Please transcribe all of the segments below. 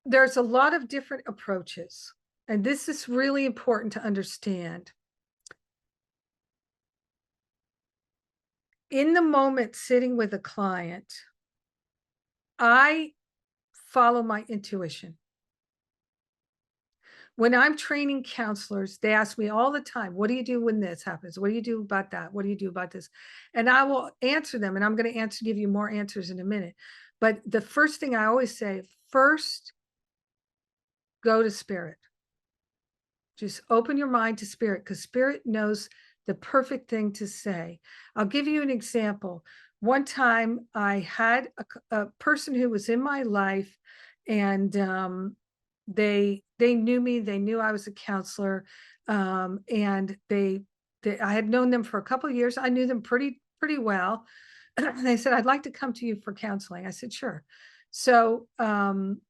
there's a lot of different approaches, and this is really important to understand. In the moment, sitting with a client, I follow my intuition. When I'm training counselors, they ask me all the time, what do you do when this happens? What do you do about that? What do you do about this? And I will answer them, and I'm going to give you more answers in a minute. But the first thing I always say, first, go to spirit. Just open your mind to spirit, because spirit knows the perfect thing to say. I'll give you an example. One time I had a person who was in my life, and they knew me. They knew I was a counselor, and I had known them for a couple of years. I knew them pretty well. And they said, I'd like to come to you for counseling. I said, sure. So in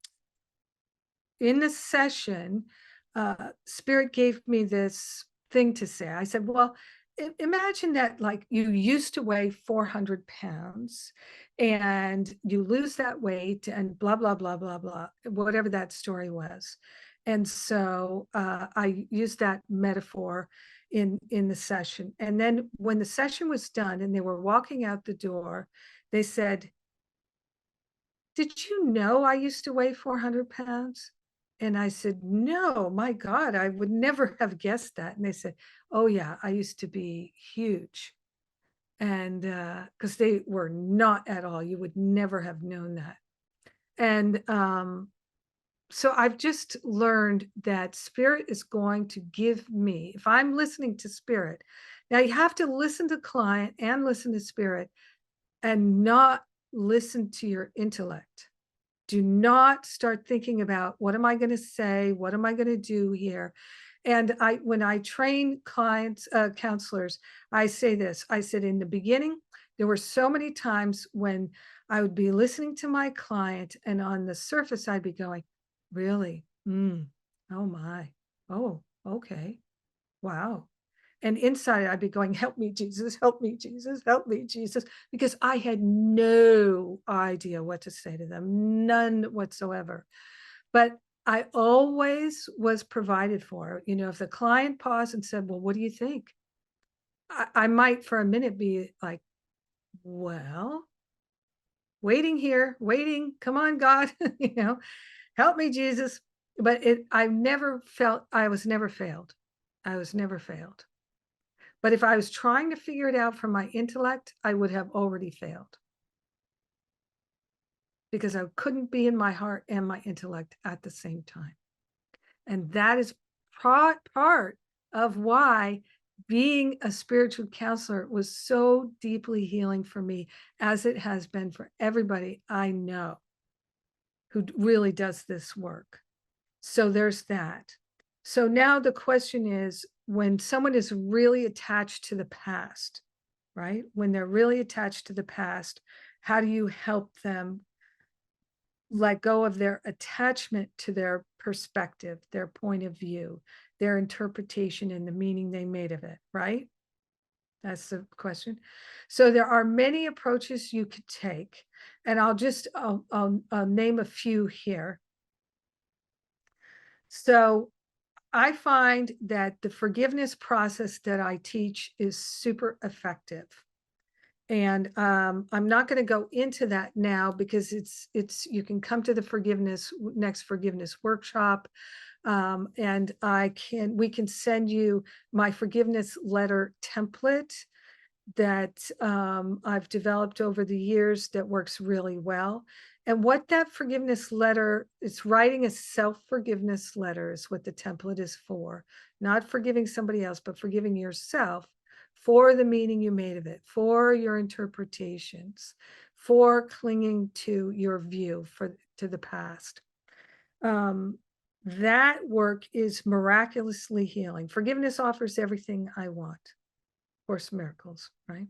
the session, spirit gave me this thing to say. I said, well, imagine that, like, you used to weigh 400 pounds and you lose that weight and blah, blah, blah, blah, blah, whatever that story was. And so I used that metaphor in the session. And then when the session was done and they were walking out the door, they said, did you know I used to weigh 400 pounds? And I said, no, my God, I would never have guessed that. And they said, oh yeah, I used to be huge. And because they were not at all, you would never have known that. And so I've just learned that spirit is going to give me, if I'm listening to spirit, now you have to listen to client and listen to spirit and not listen to your intellect. Do not start thinking about, what am I going to say? What am I going to do here? And when I train clients, counselors, I say this. I said, in the beginning, there were so many times when I would be listening to my client, and on the surface, I'd be going, really? Oh my. Oh, okay. Wow. And inside I'd be going, help me, Jesus, help me, Jesus, help me, Jesus, because I had no idea what to say to them, none whatsoever. But I always was provided for. You know, if the client paused and said, well, what do you think? I might for a minute be like, well, waiting here, waiting, come on, God, help me, Jesus. But I never felt, I was never failed. I was never failed. But if I was trying to figure it out from my intellect, I would have already failed, because I couldn't be in my heart and my intellect at the same time. And that is part of why being a spiritual counselor was so deeply healing for me, as it has been for everybody I know who really does this work. So there's that. So now the question is, when someone is really attached to the past, right? When they're really attached to the past, how do you help them let go of their attachment to their perspective, their point of view, their interpretation, and the meaning they made of it, right? That's the question. So there are many approaches you could take, and I'll name a few here. So I find that the forgiveness process that I teach is super effective. And I'm not going to go into that now, because you can come to the next forgiveness workshop. And we can send you my forgiveness letter template that I've developed over the years that works really well. And what that forgiveness letter is, writing a self-forgiveness letter is what the template is for. Not forgiving somebody else, but forgiving yourself for the meaning you made of it, for your interpretations, for clinging to your view to the past. That work is miraculously healing. Forgiveness offers everything I want. Course in Miracles, right?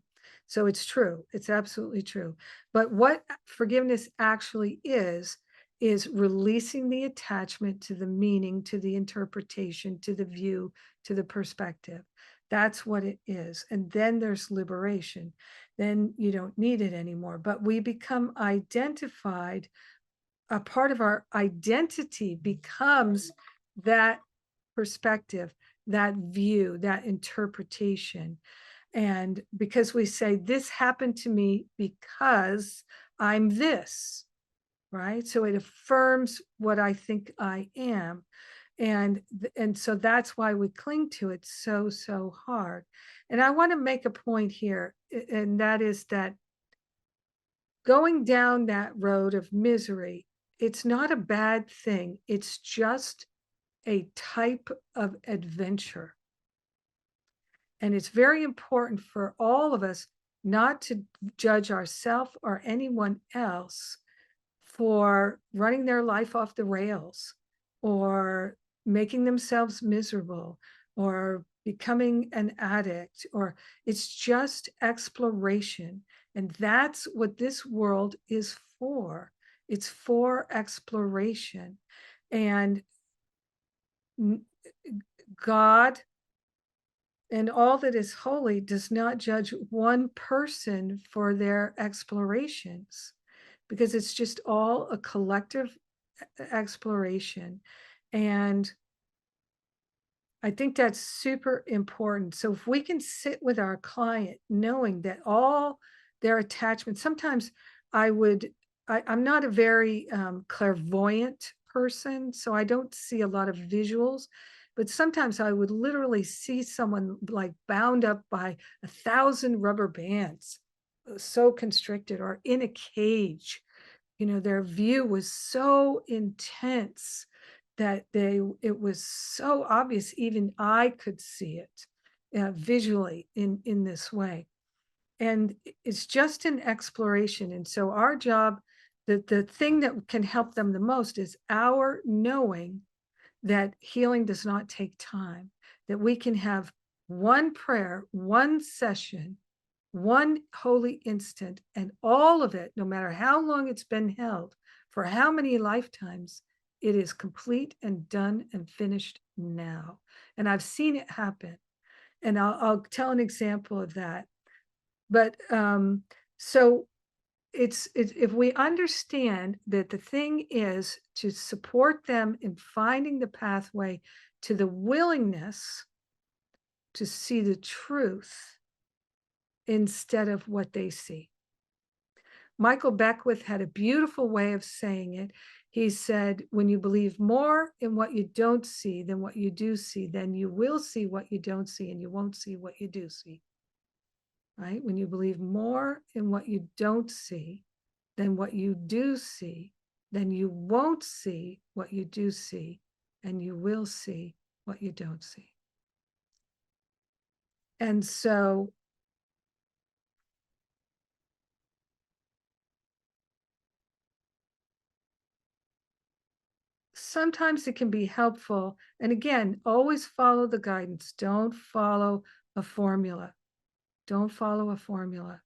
So it's true. It's absolutely true. But what forgiveness actually is releasing the attachment to the meaning, to the interpretation, to the view, to the perspective. That's what it is. And then there's liberation. Then you don't need it anymore. But we become identified a part of our identity becomes that perspective, that view, that interpretation. And because we say, this happened to me because I'm this, right? So it affirms what I think I am. And so that's why we cling to it so hard. And I want to make a point here, and that is that going down that road of misery, it's not a bad thing. It's just a type of adventure. And it's very important for all of us not to judge ourselves or anyone else for running their life off the rails or making themselves miserable or becoming an addict, or it's just exploration. And that's what this world is for. It's for exploration. And God and all that is holy does not judge one person for their explorations, because it's just all a collective exploration. And I think that's super important. So if we can sit with our client knowing that all their attachments, sometimes I'm not a very clairvoyant person, so I don't see a lot of visuals, but sometimes I would literally see someone like bound up by 1,000 rubber bands, so constricted, or in a cage. Their view was so intense that it was so obvious, even I could see it visually in this way. And it's just an exploration. And so our job, the thing that can help them the most is our knowing that healing does not take time, that we can have one prayer, one session, one holy instant, and all of it, no matter how long it's been held, for how many lifetimes, it is complete and done and finished now. And I've seen it happen. And I'll tell an example of that. But so it's if we understand that the thing is to support them in finding the pathway to the willingness to see the truth instead of what they see. Michael Beckwith had a beautiful way of saying it. He said, when you believe more in what you don't see than what you do see, then you will see what you don't see and you won't see what you do see. Right? When you believe more in what you don't see than what you do see, then you won't see what you do see and you will see what you don't see. And so sometimes it can be helpful. And again, always follow the guidance. Don't follow a formula. Don't follow a formula.